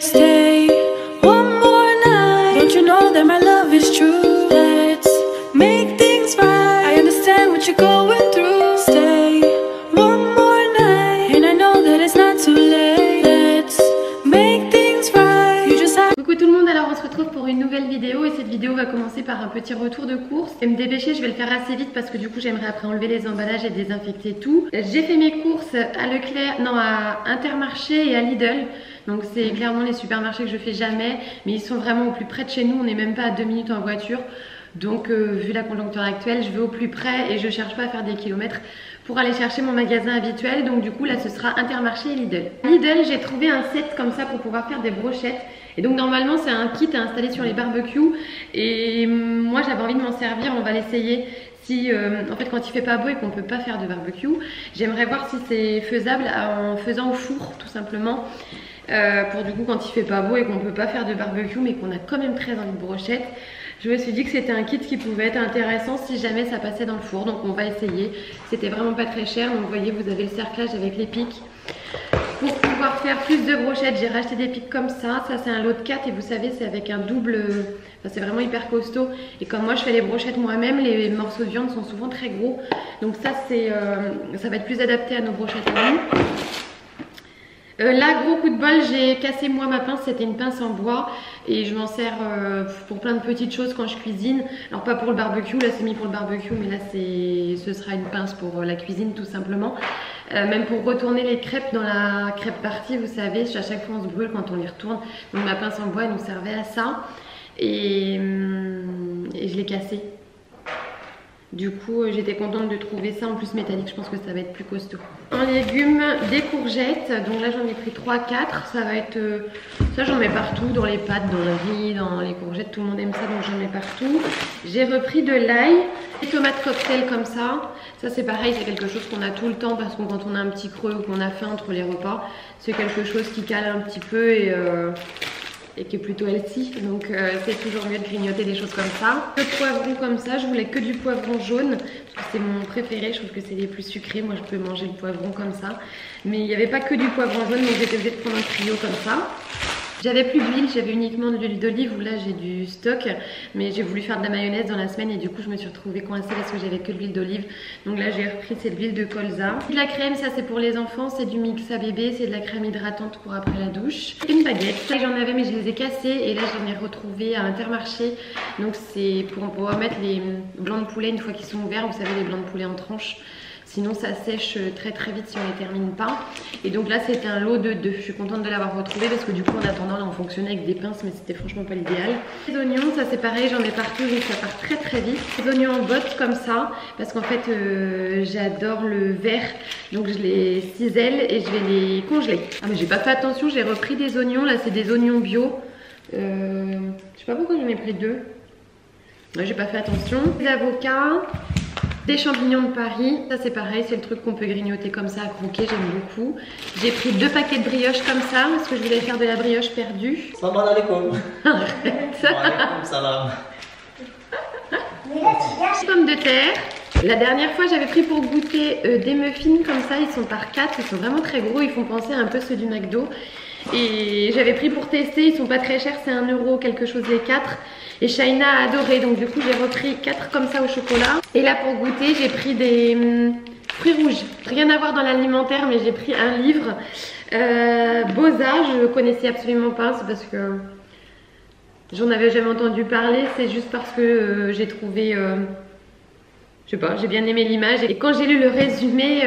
Stay one more night. Don't you know that my love is true? Let's make things right. I understand what you're going through. Stay one more night, and I know that it's not too late. Let's make things right. You just have... Coucou tout le monde, alors on se retrouve pour une nouvelle vidéo et cette vidéo va commencer par un petit retour de course. Je vais me dépêcher, je vais le faire assez vite parce que du coup j'aimerais après enlever les emballages et désinfecter tout. J'ai fait mes courses à Leclerc, non à Intermarché et à Lidl. Donc c'est clairement les supermarchés que je fais jamais, mais ils sont vraiment au plus près de chez nous, on n'est même pas à 2 minutes en voiture. Donc vu la conjoncture actuelle, je vais au plus près et je cherche pas à faire des kilomètres pour aller chercher mon magasin habituel. Donc du coup là ce sera Intermarché et Lidl. Lidl, j'ai trouvé un set comme ça pour pouvoir faire des brochettes. Et donc normalement c'est un kit à installer sur les barbecues. Et moi j'avais envie de m'en servir, on va l'essayer. Si en fait quand il fait pas beau et qu'on peut pas faire de barbecue, j'aimerais voir si c'est faisable en faisant au four tout simplement. Pour du coup quand il fait pas beau et qu'on peut pas faire de barbecue mais qu'on a quand même très envie de brochettes, je me suis dit que c'était un kit qui pouvait être intéressant si jamais ça passait dans le four. Donc on va essayer, c'était vraiment pas très cher. Donc vous voyez, vous avez le cerclage avec les pics. Pour pouvoir faire plus de brochettes, j'ai racheté des pics comme ça. Ça c'est un lot de 4 et vous savez c'est avec un double, enfin, c'est vraiment hyper costaud. Et comme moi je fais les brochettes moi-même, les morceaux de viande sont souvent très gros. Donc ça c'est, ça va être plus adapté à nos brochettes à nous. Là, gros coup de bol, j'ai cassé moi ma pince, c'était une pince en bois et je m'en sers pour plein de petites choses quand je cuisine. Alors pas pour le barbecue, là c'est mis pour le barbecue, mais là ce sera une pince pour la cuisine tout simplement. Même pour retourner les crêpes dans la crêpe partie, vous savez, à chaque fois on se brûle quand on les retourne. Donc ma pince en bois elle nous servait à ça et je l'ai cassée. Du coup j'étais contente de trouver ça en plus métallique, je pense que ça va être plus costaud. En légumes, des courgettes, donc là j'en ai pris 3-4, ça va être, ça j'en mets partout, dans les pâtes, dans le riz, dans les courgettes, tout le monde aime ça donc j'en mets partout. J'ai repris de l'ail, des tomates cocktail comme ça, ça c'est pareil, c'est quelque chose qu'on a tout le temps parce que quand on a un petit creux ou qu'on a faim entre les repas, c'est quelque chose qui cale un petit peu et qui est plutôt healthy, donc c'est toujours mieux de grignoter des choses comme ça. Le poivron comme ça, je voulais que du poivron jaune parce que c'est mon préféré, je trouve que c'est les plus sucrés. Moi je peux manger le poivron comme ça, mais il n'y avait pas que du poivron jaune donc j'étais obligée de prendre un trio comme ça. J'avais plus d'huile, j'avais uniquement de l'huile d'olive où là j'ai du stock, mais j'ai voulu faire de la mayonnaise dans la semaine et du coup je me suis retrouvée coincée parce que j'avais que de l'huile d'olive. Donc là j'ai repris cette huile de colza. De la crème, ça c'est pour les enfants, c'est du mix à bébé, c'est de la crème hydratante pour après la douche. Une baguette, j'en avais mais je les ai cassées et là j'en ai retrouvé à Intermarché. Donc c'est pour pouvoir mettre les blancs de poulet une fois qu'ils sont ouverts, vous savez les blancs de poulet en tranches. Sinon ça sèche très très vite si on les termine pas. Et donc là c'était un lot de 2. Je suis contente de l'avoir retrouvé parce que du coup en attendant là on fonctionnait avec des pinces mais c'était franchement pas l'idéal. Les oignons, ça c'est pareil, j'en ai partout donc ça part très très vite. Les oignons en bottes comme ça parce qu'en fait j'adore le vert. Donc je les cisèle et je vais les congeler. Ah mais j'ai pas fait attention, j'ai repris des oignons. Là c'est des oignons bio. Je sais pas pourquoi j'en ai pris 2. Ouais, j'ai pas fait attention. Des avocats. Des champignons de Paris, ça c'est pareil, c'est le truc qu'on peut grignoter comme ça à croquer, j'aime beaucoup. J'ai pris 2 paquets de brioche comme ça, parce que je voulais faire de la brioche perdue. Salam alaikum. Arrête. Salam. Pommes de terre. La dernière fois j'avais pris pour goûter des muffins comme ça, ils sont par 4, ils sont vraiment très gros, ils font penser un peu ceux du McDo. Et j'avais pris pour tester, ils sont pas très chers, c'est 1 € quelque chose les 4. Et Shaina a adoré, donc du coup j'ai repris 4 comme ça au chocolat. Et là pour goûter j'ai pris des fruits rouges. Rien à voir dans l'alimentaire mais j'ai pris un livre. Boza, je connaissais absolument pas, c'est parce que j'en avais jamais entendu parler. C'est juste parce que j'ai trouvé... je sais pas, j'ai bien aimé l'image et quand j'ai lu le résumé,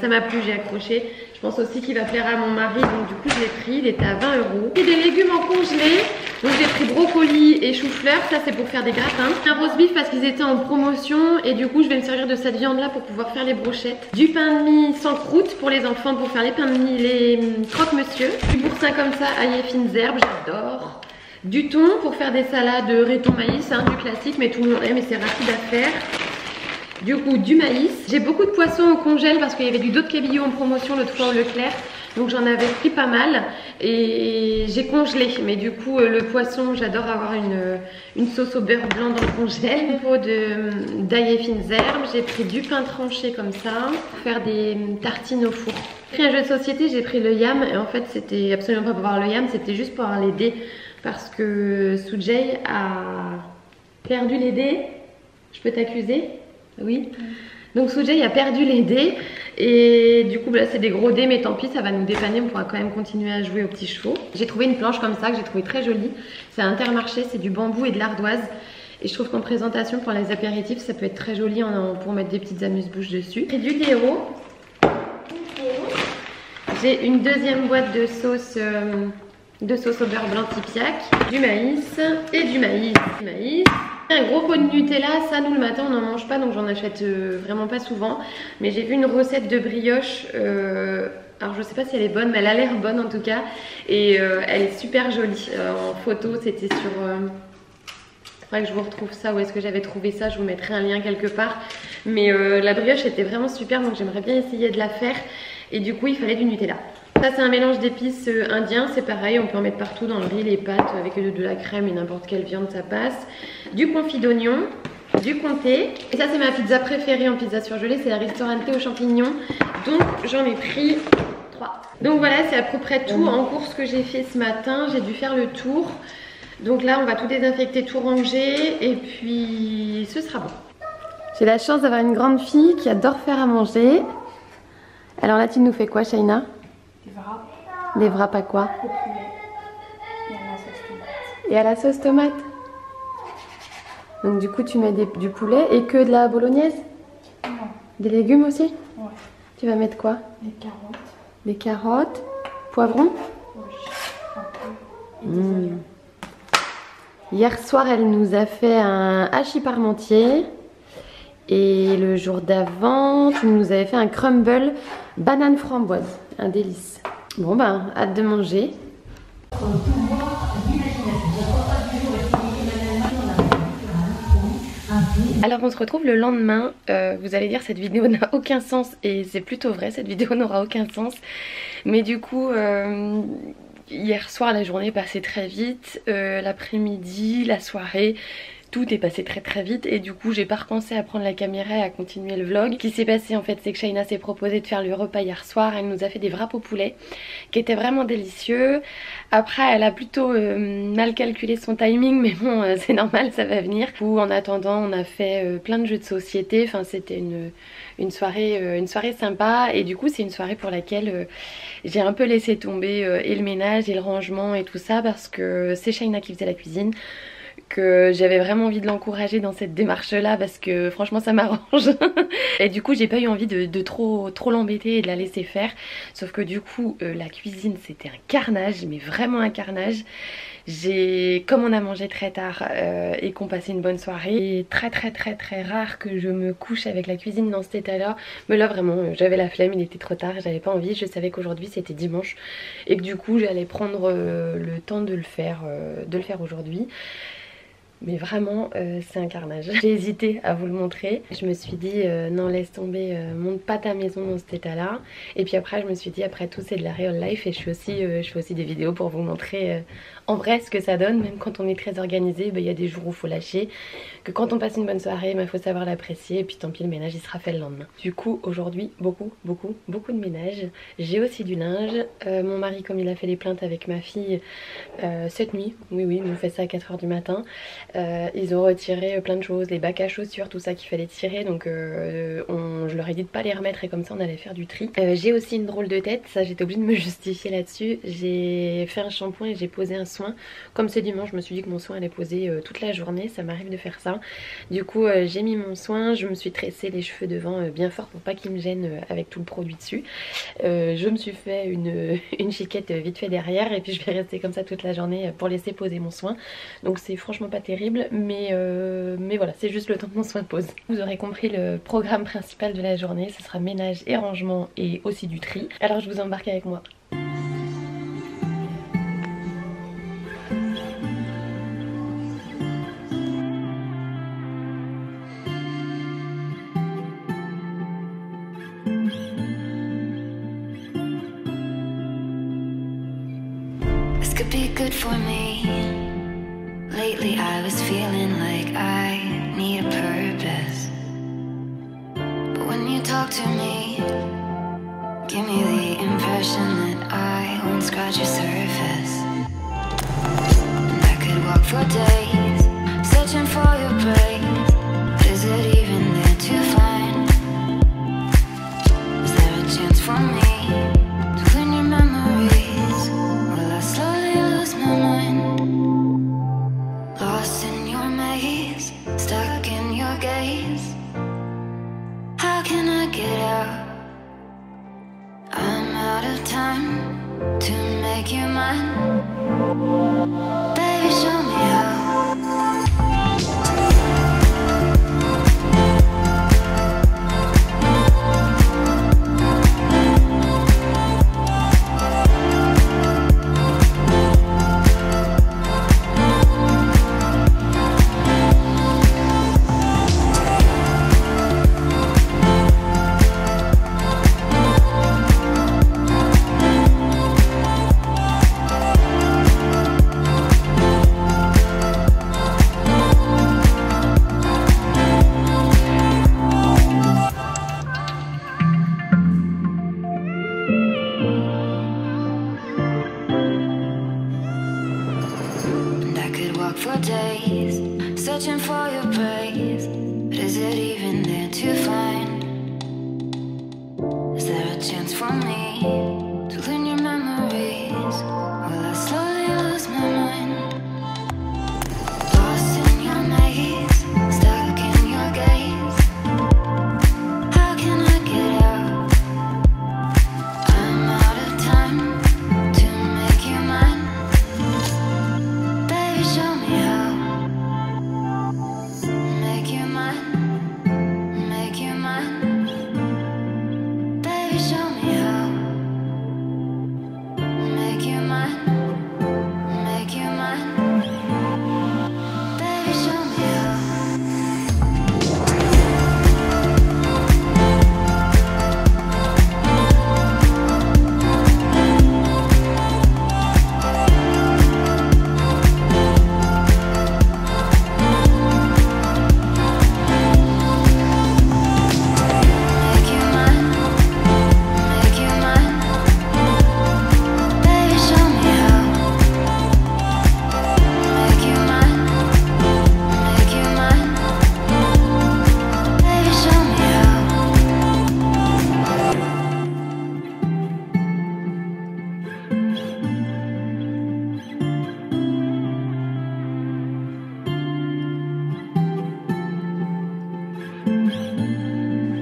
ça m'a plu, j'ai accroché. Je pense aussi qu'il va plaire à mon mari, donc du coup je l'ai pris, il était à 20 €. Et des légumes en congelé, donc j'ai pris brocoli et chou-fleur, ça c'est pour faire des gratins. Un roast beef parce qu'ils étaient en promotion et du coup je vais me servir de cette viande là pour pouvoir faire les brochettes. Du pain de mie sans croûte pour les enfants pour faire les pains de mie, les croque-monsieur. Du boursin comme ça, ail et fines herbes, j'adore. Du thon pour faire des salades raiton maïs, hein, du classique mais tout le monde aime et c'est rapide à faire. Du coup du maïs, j'ai beaucoup de poissons au congèle parce qu'il y avait du dos de cabillaud en promotion l'autre fois au Leclerc. Donc j'en avais pris pas mal et j'ai congelé. Mais du coup le poisson, j'adore avoir une sauce au beurre blanc dans le congèle. Un pot d'ail et fines herbes, j'ai pris du pain tranché comme ça pour faire des tartines au four. J'ai pris un jeu de société, j'ai pris le Yam et en fait c'était absolument pas pour voir le Yam, c'était juste pour avoir les dés parce que Sujay a perdu les dés. Je peux t'accuser? Oui. Donc Sujay a perdu les dés et du coup là c'est des gros dés mais tant pis, ça va nous dépanner, on pourra quand même continuer à jouer aux petits chevaux. J'ai trouvé une planche comme ça que j'ai trouvé très jolie, c'est à Intermarché, c'est du bambou et de l'ardoise et je trouve qu'en présentation pour les apéritifs ça peut être très joli pour mettre des petites amuse-bouches dessus. Et du déo, j'ai une deuxième boîte de sauce au beurre blanc Tipiac, du maïs et du maïs. Un gros pot de Nutella, ça nous le matin on n'en mange pas donc j'en achète vraiment pas souvent. Mais j'ai vu une recette de brioche, alors je sais pas si elle est bonne mais elle a l'air bonne en tout cas. Et elle est super jolie, en photo c'était sur... faudrait que je vous retrouve ça, où est-ce que j'avais trouvé ça, je vous mettrai un lien quelque part. Mais la brioche était vraiment super donc j'aimerais bien essayer de la faire. Et du coup il fallait du Nutella. Ça c'est un mélange d'épices indien, c'est pareil, on peut en mettre partout dans le riz, les pâtes, avec de la crème et n'importe quelle viande ça passe. Du confit d'oignon, du comté. Et ça c'est ma pizza préférée en pizza surgelée, c'est la ristorante aux champignons. Donc j'en ai pris 3. Donc voilà, c'est à peu près tout en course que j'ai fait ce matin, j'ai dû faire le tour. Donc là on va tout désinfecter, tout ranger et puis ce sera bon. J'ai la chance d'avoir une grande fille qui adore faire à manger. Alors là tu nous fais quoi Shaina? Des wraps. Des wraps à quoi? Au poulet. Et à la sauce tomate. Et à la sauce tomate. Donc du coup tu mets du poulet et que de la bolognaise? Non. Des légumes aussi? Ouais. Tu vas mettre quoi? Des carottes. Des carottes, poivrons? Oui. Un peu. Et des oignons. Hier soir elle nous a fait un hachis parmentier. Et le jour d'avant, tu nous avais fait un crumble banane framboise, un délice. Bon ben, hâte de manger. Alors on se retrouve le lendemain, vous allez dire cette vidéo n'a aucun sens et c'est plutôt vrai, cette vidéo n'aura aucun sens. Mais du coup, hier soir la journée est passée très vite, l'après-midi, la soirée... Tout est passé très très vite et du coup j'ai pas repensé à prendre la caméra et à continuer le vlog. Ce qui s'est passé en fait c'est que Shaina s'est proposé de faire le repas hier soir. Elle nous a fait des wraps au poulet qui étaient vraiment délicieux. Après elle a plutôt mal calculé son timing mais bon c'est normal, ça va venir. Du coup en attendant on a fait plein de jeux de société. Enfin c'était une soirée sympa et du coup c'est une soirée pour laquelle j'ai un peu laissé tomber et le ménage et le rangement et tout ça parce que c'est Shaina qui faisait la cuisine. Que j'avais vraiment envie de l'encourager dans cette démarche là parce que franchement ça m'arrange. Et du coup j'ai pas eu envie de trop l'embêter et de la laisser faire. Sauf que du coup la cuisine c'était un carnage, mais vraiment un carnage. Comme on a mangé très tard et qu'on passait une bonne soirée, très rare que je me couche avec la cuisine dans cet état là. Mais là vraiment j'avais la flemme, il était trop tard, j'avais pas envie. Je savais qu'aujourd'hui c'était dimanche et que du coup j'allais prendre le temps de le faire aujourd'hui. Mais vraiment c'est un carnage. J'ai hésité à vous le montrer. Je me suis dit non laisse tomber, monte pas ta maison dans cet état là. Et puis après je me suis dit après tout c'est de la real life. Et je fais aussi des vidéos pour vous montrer en vrai ce que ça donne. Même quand on est très organisé, il y a des jours où il faut lâcher. Que quand on passe une bonne soirée, il faut savoir l'apprécier. Et puis tant pis le ménage il sera fait le lendemain. Du coup aujourd'hui beaucoup de ménage. J'ai aussi du linge. Mon mari comme il a fait les plaintes avec ma fille cette nuit. Oui il nous fait ça à 4 h du matin. Ils ont retiré plein de choses, les bacs à chaussures, tout ça qu'il fallait tirer. Donc je leur ai dit de pas les remettre et comme ça on allait faire du tri. J'ai aussi une drôle de tête, ça j'étais obligée de me justifier là-dessus. J'ai fait un shampoing et j'ai posé un soin. Comme c'est dimanche je me suis dit que mon soin allait poser toute la journée, ça m'arrive de faire ça. Du coup j'ai mis mon soin, je me suis tressé les cheveux devant bien fort pour pas qu'ils me gênent avec tout le produit dessus. Je me suis fait une chiquette vite fait derrière et puis je vais rester comme ça toute la journée pour laisser poser mon soin. Donc c'est franchement pas terrible. Mais voilà, c'est juste le temps que mon soin pose. Vous aurez compris le programme principal de la journée, ce sera ménage et rangement et aussi du tri. Alors je vous embarque avec moi. This could be good for me. Lately I was feeling like I need a purpose. But when you talk to me, Give me the impression that I won't scratch your surface. And I could walk for days, searching for your praise. But is it even there to find? Is there a chance for me to clean your memories? Will I slowly lose my mind? Lost in your maze, stuck in your gaze. How can I get out? I'm out of time to make you mine. Baby, show me how. For days, searching for your praise. But is it even there to find? Is there a chance for me to clean your memories? Will I slowly lose my mind? Lost in your maze, stuck in your gaze. How can I get out? I'm out of time to make you mine. Baby, show me how. Make you mine, make you mine. Baby, show me how. Make you mine, make you mine. Baby, show me how.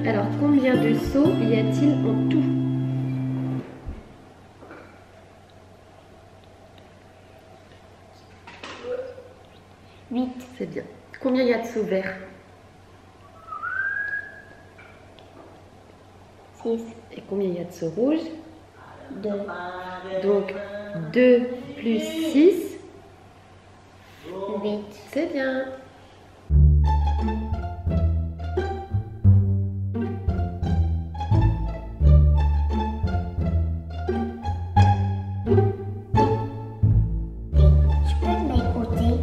Alors, combien de seaux y a-t-il en tout? Huit. C'est bien. Combien y a de seaux verts? 6. Et combien y a de seaux rouges? 2. Donc, 2 plus 6, 8. c'est bien. Tu peux m'écouter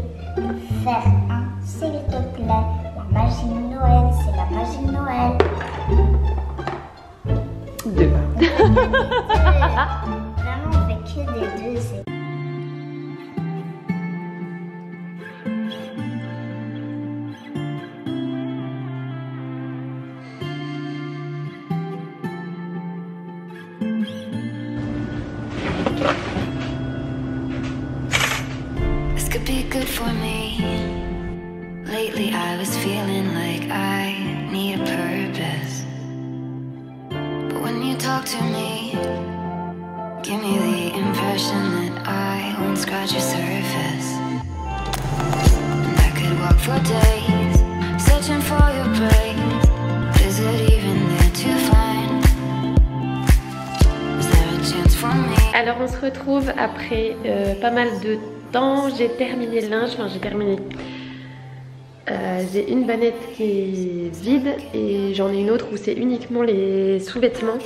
faire un, s'il te plaît. La magie de Noël, c'est la magie de Noël. 2. Vraiment, on fait que des 2. C'est... This could be good for me. Lately I was feeling like I need a purpose. But when you talk to me, give me the impression that I won't scratch your surface. And I could walk for days, searching for your praise. But is it even there to find? Is there a chance for me? Alors, on se retrouve après pas mal de temps. J'ai terminé le linge, enfin j'ai terminé. J'ai une bannette qui est vide et j'en ai une autre où c'est uniquement les sous-vêtements.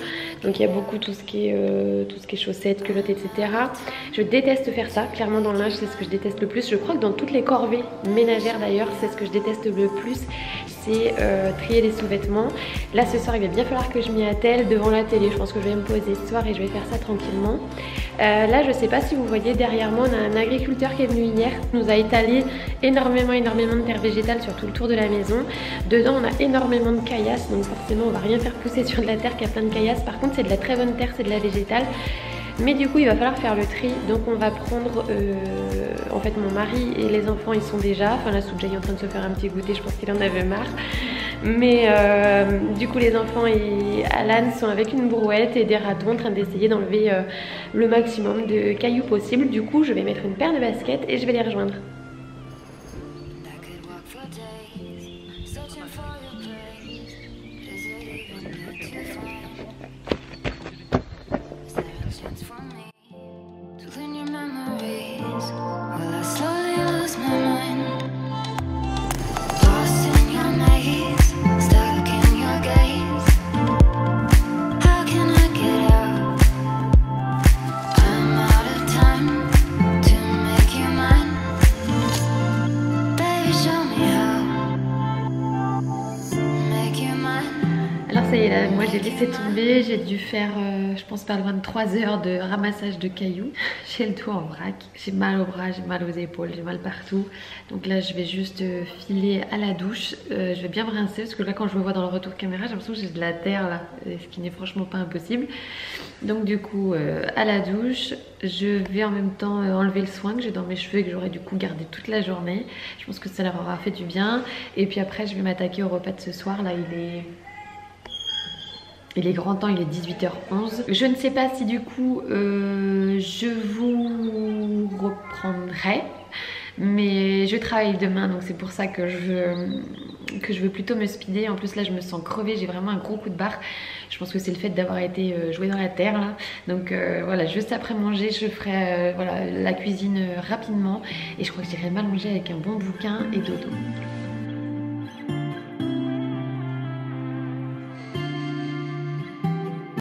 Donc il y a beaucoup tout ce qui est chaussettes, culottes, etc. Je déteste faire ça, clairement dans le linge c'est ce que je déteste le plus. Je crois que dans toutes les corvées ménagères d'ailleurs c'est ce que je déteste le plus. c'est trier les sous-vêtements. Là ce soir il va bien falloir que je m'y attelle devant la télé. Je pense que je vais me poser ce soir et je vais faire ça tranquillement. Là je sais pas si vous voyez derrière moi, on a un agriculteur qui est venu hier, nous a étalé énormément de terre végétale sur tout le tour de la maison. Dedans on a énormément de caillasses, donc forcément on va rien faire pousser sur de la terre qui a plein de caillasses. Par contre c'est de la très bonne terre, c'est de la végétale. Mais du coup il va falloir faire le tri, donc on va prendre en fait mon mari et les enfants ils sont déjà, enfin la Soudja est en train de se faire un petit goûter, je pense qu'il en avait marre. Mais du coup les enfants et Alan sont avec une brouette et des râteaux en train d'essayer d'enlever le maximum de cailloux possible. Du coup je vais mettre une paire de baskets et je vais les rejoindre. Moi j'ai laissé tomber, j'ai dû faire je pense pas loin de 3 heures de ramassage de cailloux. J'ai le dos en vrac, j'ai mal aux bras, j'ai mal aux épaules, j'ai mal partout. Donc là je vais juste filer à la douche, je vais bien me rincer parce que là quand je me vois dans le retour caméra j'ai l'impression que j'ai de la terre là, ce qui n'est franchement pas impossible. Donc du coup à la douche, je vais en même temps enlever le soin que j'ai dans mes cheveux et que j'aurais du coup gardé toute la journée. Je pense que ça leur aura fait du bien. Et puis après je vais m'attaquer au repas de ce soir, là il est grand temps, il est 18h11. Je ne sais pas si du coup je vous reprendrai, mais je travaille demain donc c'est pour ça que je veux plutôt me speeder. En plus là je me sens crevée, j'ai vraiment un gros coup de barre. Je pense que c'est le fait d'avoir été joué dans la terre là. Donc voilà, juste après manger je ferai voilà, la cuisine rapidement et je crois que j'irai m'allonger avec un bon bouquin et dodo.